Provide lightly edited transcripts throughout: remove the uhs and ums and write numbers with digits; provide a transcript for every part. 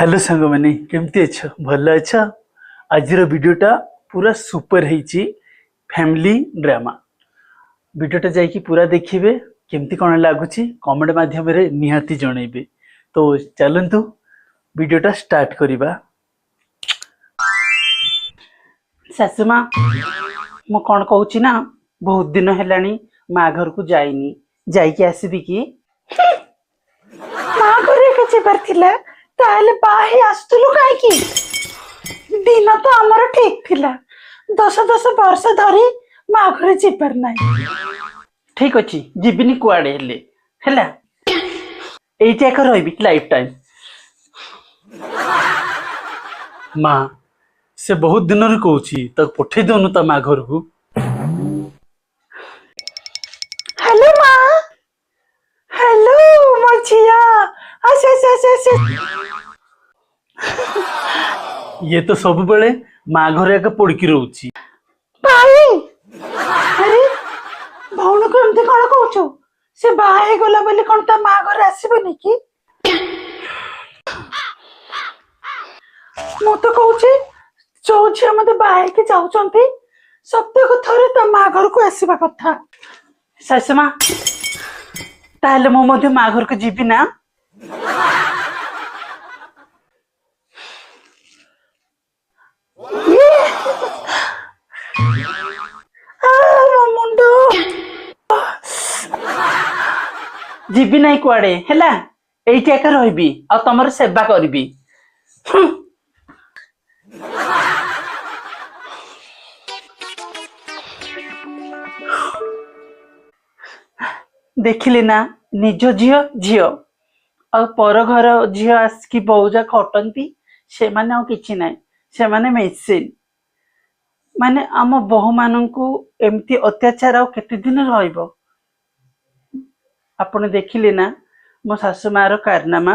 Hello सांग मैंने केमती अच्छ भल अच्छ आज वीडियोटा पूरा सुपर है फैमिली ड्रामा वीडियोटा जाकि पूरा देखिए केमती कौन लगुच कमेंट माध्यम निहाती जनइबे। तो चलतु वीडियोटा स्टार्ट करवा। सासुमा मु कौन कहूँ ना बहुत दिन है माँ घर को जाइनी जाइकी आसबि कि माँ घर जबार ताले बाहे आसुलु कहीं दिन तो आमर ठीक थिला 10 वर्ष धरी माँ घर जबार ना ठीक अच्छे जीविनी कुआड़े हेला एइटा एक रही लाइफ टाइम। माँ से बहुत दिन रे कहूची तक पठे दउनु ता माँ घर को। हेलो माँ हेलो मो झिया ये तो सब बेले माँ घर एक पड़की रोची भाई। अरे भौण को एमती कौन कहू से बाहे गला बोली कौन ता माँ घर आसबनी कि मु तो कहूची जो झिया मते बाहे के जाउचंती सप्ताह थरे ता माँ घर को आसीबा कथा। सासुमा ताहले मो मध्य माँ घर को जीवी ना। जीवी नहीं कुआड़े हैला एइटा एका रहिबी आ तमर सेवा करबी। देखिले ना निज झियो झियो आ पर घर झियो आसकी बहुजा खटंती से माने आ किछि नाही से माने मेसिन माने आम बहु माननकु एमती अत्याचार आ केते दिन रहइबो। आपण देखिले ना मो सासु मार कारनामा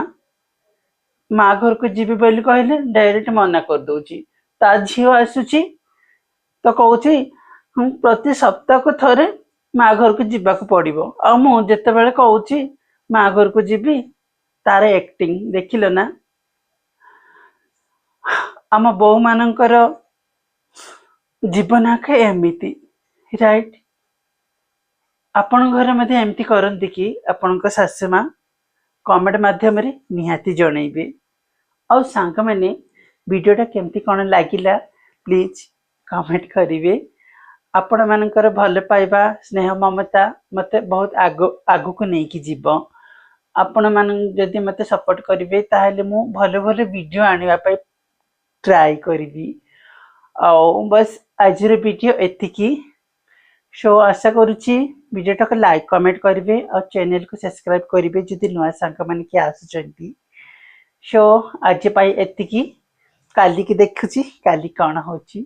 माँ घर को जीवी बोली कहले डायरेक्ट मना कर दउची ता झियो आसुची तो कहूची हम प्रति सप्ताह को थरे माँ घर को जीवाक पड़िबो आ मु जेते बेले कहूची माँ घर को जीवी तार एक्टिंग देखिलो ना। आम बहु मानकर जीवन आखे एमिति राइट। आपण घर में एमती करती कि आपण सासु माँ कमेंट माध्यम निहाती जनइबे। आ सांग मैंने वीडियोटा केमती कौन लगिला प्लीज कमेंट करिवे। आपण मानकर भल पाइबा स्नेह ममता मते बहुत आगु को नेकी जीव। आपण मान जदि मते सपोर्ट करिवे ताहले मु भले भले वीडियो आनिबा पई ट्राई करिवी। आ बस आज वीडियो एतिकी सो आशा करुच्ची वीडियोटा को लाइक कमेंट करेंगे और चैनल को सब्सक्राइब करेंगे जदि नुआ सांग मैंने किए आसुचंती। सो आज पाई एतिकी काली की देखुची काली कौन होची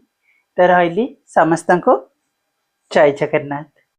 तो रही समस्त को जय जगन्नाथ।